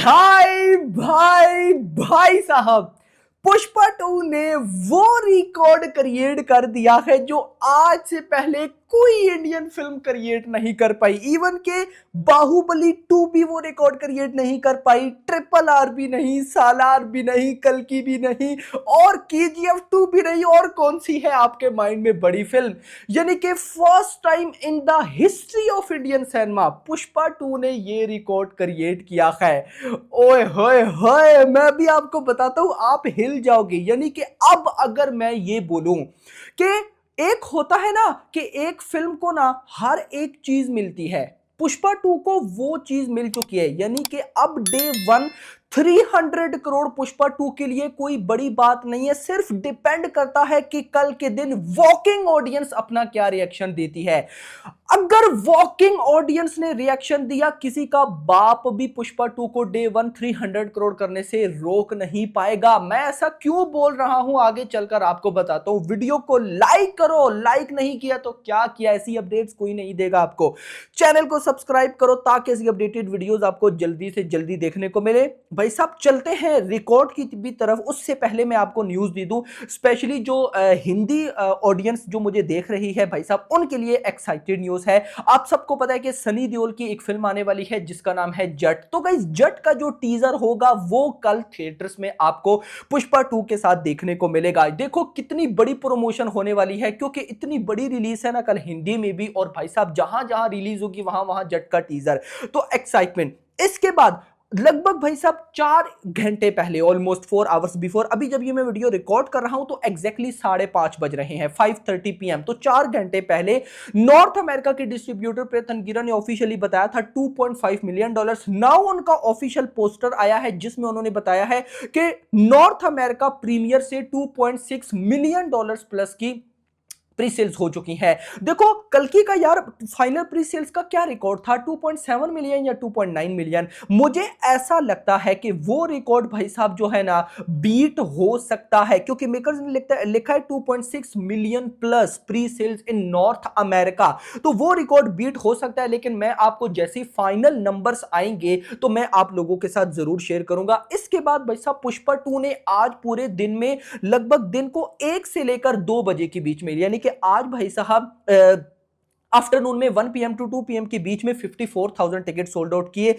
भाई भाई भाई साहब, पुष्पा 2 ने वो रिकॉर्ड क्रिएट कर दिया है जो आज से पहले कोई इंडियन फिल्म क्रिएट नहीं कर पाई। इवन के बाहुबली 2 भी वो रिकॉर्ड क्रिएट नहीं कर पाई, ट्रिपल आर भी नहीं, सालार भी नहीं, कल्कि भी नहीं और केजीएफ 2 भी नहीं। और कौन सी है आपके माइंड में बड़ी फिल्म? यानी कि first time in the history of Indian cinema Pushpa 2 ने ये रिकॉर्ड क्रिएट किया है। ओए होए होए, मैं भी आपको बताता हूं, आप हिल जाओगे। यानी कि अब अगर मैं ये बोलूं कि एक होता है ना कि एक फिल्म को ना हर एक चीज मिलती है, पुष्पा 2 को वो चीज मिल चुकी है। यानी कि अब डे 1 300 करोड़ पुष्पा 2 के लिए कोई बड़ी बात नहीं है। सिर्फ डिपेंड करता है कि कल के दिन वॉकिंग ऑडियंस अपना क्या रिएक्शन देती है। अगर वॉकिंग ऑडियंस ने रिएक्शन दिया, किसी का बाप भी पुष्पा 2 को डे 1 300 करोड़ करने से रोक नहीं पाएगा। मैं ऐसा क्यों बोल रहा हूं आगे चलकर आपको बताता हूं। वीडियो को लाइक करो, लाइक नहीं किया तो क्या किया, ऐसी अपडेट्स कोई नहीं देगा आपको। चैनल को सब्सक्राइब करो ताकि ऐसी अपडेटेड वीडियोस आपको जल्दी से जल्दी देखने को मिले। भाई साहब चलते हैं रिकॉर्ड की भी तरफ। उससे पहले मैं आपको न्यूज दे दूं, स्पेशली जो हिंदी ऑडियंस जो मुझे देख रही है भाई साहब, उनके लिए एक्साइटेड न्यूज है। आप सबको पता है कि सनी देओल की एक फिल्म आने वाली है जिसका नाम है जट। तो गाइस जट का जो टीजर होगा वो कल थिएटर्स में आपको पुष्पा 2 के साथ देखने को मिलेगा। देखो कितनी बड़ी प्रमोशन होने वाली है, क्योंकि इतनी बड़ी रिलीज है ना कल हिंदी में भी, और भाई साहब जहां जहां रिलीज होगी वहां वहां जट का टीजर। तो एक्साइटमेंट। इसके बाद लगभग भाई साहब 4 घंटे पहले, ऑलमोस्ट 4 आवर्स बिफोर, अभी जब ये मैं वीडियो रिकॉर्ड कर रहा हूं तो एग्जैक्टली 5:30 बज रहे हैं, 5:30 PM। तो 4 घंटे पहले नॉर्थ अमेरिका के डिस्ट्रीब्यूटर प्रेतन गिरा ने ऑफिशियली बताया था $2.5 मिलियन। नाउ उनका ऑफिशियल पोस्टर आया है जिसमें उन्होंने बताया है कि नॉर्थ अमेरिका प्रीमियर से $2.6 मिलियन प्लस की प्री सेल्स हो चुकी है। देखो कल्कि का यार फाइनल प्री सेल्स का क्या रिकॉर्ड था, 2.7 मिलियन या 2.9 मिलियन। मुझे ऐसा लगता है कि वो रिकॉर्ड भाई साहब जो है ना बीट हो सकता है, क्योंकि मेकर्स ने लिखा है 2.6 मिलियन प्लस प्री सेल्स इन नॉर्थ अमेरिका। तो वो रिकॉर्ड बीट हो सकता है, लेकिन मैं आपको जैसे फाइनल नंबर्स आएंगे तो मैं आप लोगों के साथ जरूर शेयर करूंगा। इसके बाद भाई साहब पुष्पा 2 ने आज पूरे दिन में लगभग दिन को 1 से लेकर 2 बजे के बीच में, यानी कि आज भाई साहब आफ्टरनून में 1 PM टू 2 PM के बीच में 54,000 टिकट सोल्ड आउट किए।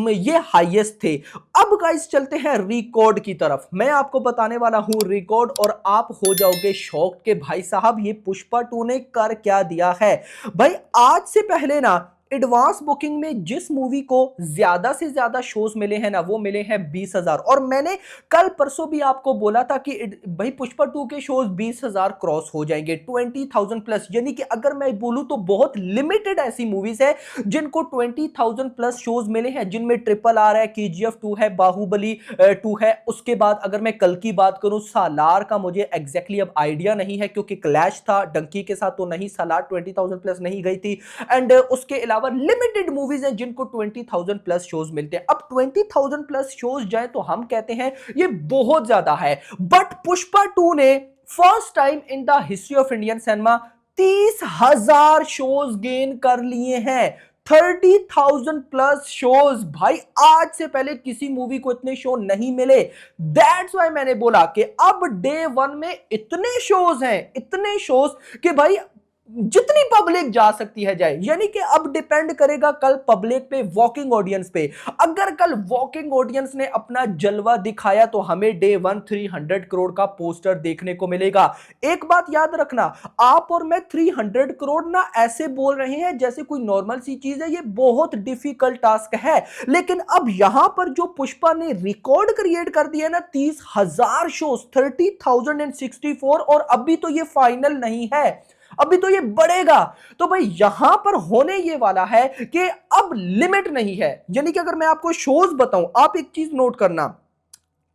ये हाईएस्ट थे। अब गाइस चलते हैं रिकॉर्ड की तरफ। मैं आपको बताने वाला हूं रिकॉर्ड और आप हो जाओगे शॉक्ड कि भाई साहब ये पुष्पा 2 ने कर क्या दिया है। भाई आज से पहले ना एडवांस बुकिंग में जिस मूवी को ज्यादा से ज्यादा शोज मिले हैं ना, वो मिले हैं 20,000। और मैंने कल परसों भी आपको बोला था कि भाई पुष्पा 2 के शोज 20,000 क्रॉस हो जाएंगे, 20,000 प्लस। यानी कि अगर मैं बोलूं तो बहुत लिमिटेड ऐसी मूवीज है जिनको 20,000 प्लस शोज मिले हैं, जिनमें ट्रिपल आर है, केजीएफ 2 है, बाहुबली 2 है। उसके बाद अगर मैं कल की बात करूं, सालार का मुझे एग्जैक्टली अब आइडिया नहीं है, क्योंकि क्लैश था डंकी के साथ, तो नहीं सालार 20,000 प्लस नहीं गई थी। एंड उसके अलावा लिमिटेड मूवीज हैं जिनको 20,000 प्लस शोज मिलते हैं। अब 20,000 प्लस शोज जाए तो हम कहते हैं ये बहुत ज्यादा है, बट पुष्पा 2 ने first time in the history of Indian cinema 30,000 shows gain कर लिए हैं। 30,000 प्लस शोज। भाई आज से पहले किसी मूवी को इतने शो नहीं मिले। दैट्स वाई मैंने बोला कि अब डे 1 में इतने शोज हैं, इतने शोज कि भाई जितनी पब्लिक जा सकती है जाए। यानी कि अब डिपेंड करेगा कल पब्लिक पे, वॉकिंग ऑडियंस पे। अगर कल वॉकिंग ऑडियंस ने अपना जलवा दिखाया तो हमें डे 1 300 करोड़ का पोस्टर देखने को मिलेगा। एक बात याद रखना, आप और मैं 300 करोड़ ना ऐसे बोल रहे हैं जैसे कोई नॉर्मल सी चीज है, ये बहुत डिफिकल्ट टास्क है। लेकिन अब यहां पर जो पुष्पा ने रिकॉर्ड क्रिएट कर दिया ना, 30,000 शोज, 30,064, और अभी तो ये फाइनल नहीं है, अभी तो ये बढ़ेगा। तो भाई यहां पर होने ये वाला है कि अब लिमिट नहीं है। यानी कि अगर मैं आपको शोज बताऊं, आप एक चीज नोट करना,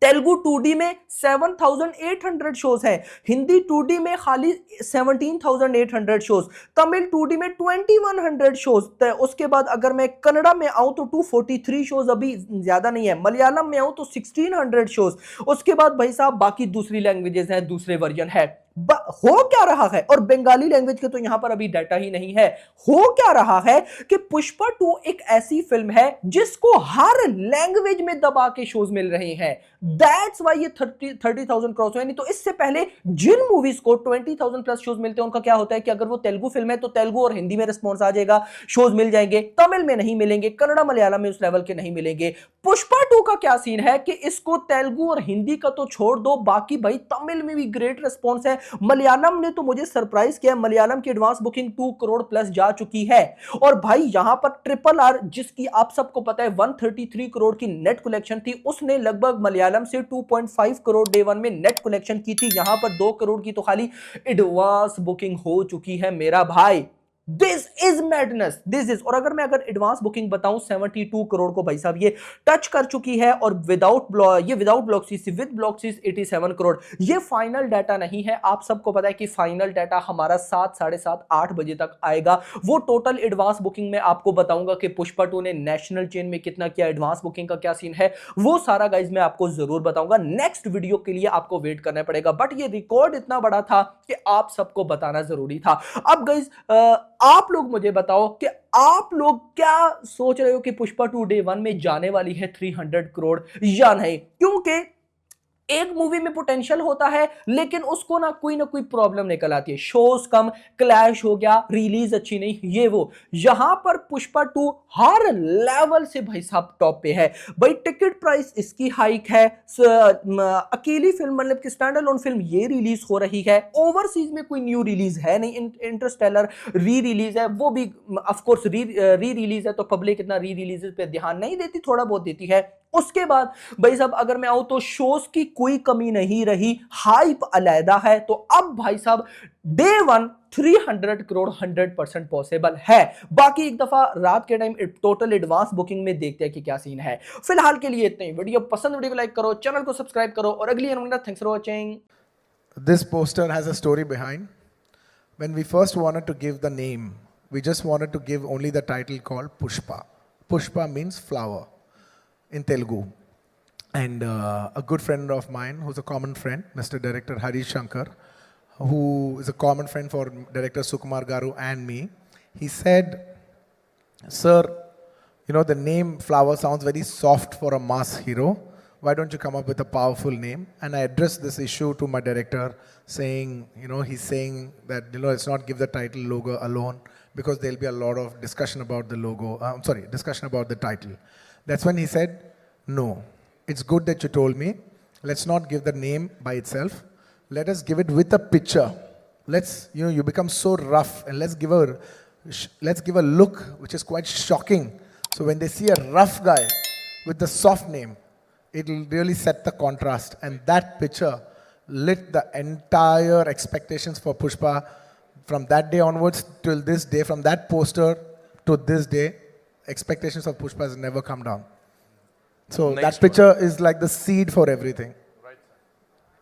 तेलुगु 2D में 7,800 शोज हैं, हिंदी 2D में खाली 17,800 शोज, तमिल 2D में 2,100 शोज। उसके बाद अगर मैं कन्नड़ा में आऊं तो 243 शोज, अभी ज्यादा नहीं है। मलयालम में आऊं तो 1,600 शोज। उसके बाद भाई साहब बाकी दूसरी लैंग्वेजेस हैं, दूसरे वर्जन है। हो क्या रहा है, और बंगाली लैंग्वेज के तो यहां पर अभी डाटा ही नहीं है, हो क्या रहा है कि पुष्पा 2 एक ऐसी फिल्म है जिसको हर लैंग्वेज में दबा के शोज मिल रहे हैं। दैट्स वाई ये 30,000 क्रॉस हुए। नहीं तो इससे पहले जिन मूवीज को 20,000 प्लस शोज मिलते हैं उनका क्या होता है कि अगर वो तेलुगु फिल्म है तो तेलुगु और हिंदी में रिस्पॉन्स आ जाएगा, शोज मिल जाएंगे, तमिल में नहीं मिलेंगे, कन्नड़ा मलयालम में उस लेवल के नहीं मिलेंगे। पुष्पा 2 का क्या सीन है कि इसको तेलुगु और हिंदी का तो छोड़ दो, बाकी भाई तमिल में भी ग्रेट रिस्पॉन्स है। मलयालम ने तो मुझे सरप्राइज किया, मलयालम की एडवांस बुकिंग 2 करोड़ प्लस जा चुकी है। और भाई यहां पर ट्रिपल आर, जिसकी आप सबको पता है 133 करोड़ की नेट कलेक्शन थी, उसने लगभग मलयालम से 2.5 करोड़ डे वन में नेट कलेक्शन की थी। यहां पर 2 करोड़ की तो खाली एडवांस बुकिंग हो चुकी है मेरा भाई। This is madness, this is. और अगर एडवांस बुकिंग बताऊं 72 करोड़ को भाई साहब ये टच कर चुकी है, और without block C, with block C 87 crore. ये फाइनल डाटा नहीं है, आप सबको पता है कि फाइनल डाटा हमारा 7, साढ़े 7, 8 बजे तक आएगा। वो टोटल एडवांस बुकिंग में आपको बताऊंगा कि पुष्पा 2 ने नेशनल चेन में कितना किया, एडवांस बुकिंग का क्या सीन है, वो सारा गाइज मैं आपको जरूर बताऊंगा। नेक्स्ट वीडियो के लिए आपको वेट करना पड़ेगा, बट ये रिकॉर्ड इतना बड़ा था कि आप सबको बताना जरूरी था। अब गाइज आप लोग मुझे बताओ कि आप लोग क्या सोच रहे हो कि पुष्पा 2 डे वन में जाने वाली है 300 करोड़ या नहीं? क्योंकि एक मूवी में पोटेंशियल होता है लेकिन उसको ना कोई प्रॉब्लम निकल आती है, शोज कम, क्लैश हो गया, रिलीज अच्छी नहीं, ये वो। यहां पर पुष्पा 2 हर लेवल से भाई साहब टॉप पे है। भाई टिकट प्राइस इसकी हाइक है, अकेली फिल्म मतलब कि स्टैंड अलोन फिल्म ये रिलीज हो रही है, ओवरसीज में कोई न्यू रिलीज है नहीं, इंटरस्टेलर री रिलीज है, वो भी ऑफ कोर्स री रिलीज है तो पब्लिक इतना री रिलीज पे ध्यान नहीं देती, थोड़ा बहुत देती है। उसके बाद भाई साहब अगर मैं आऊं तो शोज की कोई कमी नहीं रही, हाइप अलैदा है। तो अब भाई साहब डे वन 300 करोड़ 100% पॉसिबल है। बाकी एक दफा रात के टाइम टोटल एडवांस बुकिंग में देखते हैं कि क्या सीन है। फिलहाल के लिए इतना ही। वीडियो पसंद, वीडियो को लाइक करो, चैनल को सब्सक्राइब करो, और अगली thanks for watching. This poster has a story behind. When we first wanted to give the name, we just wanted to give only the title called Pushpa. Pushpa means flower in Telugu. And a good friend of mine, who's a common friend, Mr. Director Harish Shankar, who is a common friend for Director Sukumar Garu and me, he said, "Sir, you know, the name Flower sounds very soft for a mass hero. Why don't you come up with a powerful name?" And I addressed this issue to my director, saying, he's saying that, let's not give the title logo alone, because there'll be a lot of discussion about the logo, discussion about the title. That's when he said, "No, it's good that you told me. Let's not give the name by itself. Let us give it with a picture. Let's, you become so rough, and let's give a look which is quite shocking. So when they see a rough guy with the soft name, it'll really set the contrast." And that picture lit the entire expectations for Pushpa from that day onwards till this day. From that poster to this day, expectations of Pushpa has never come down. So Nice that picture is like the seed for everything.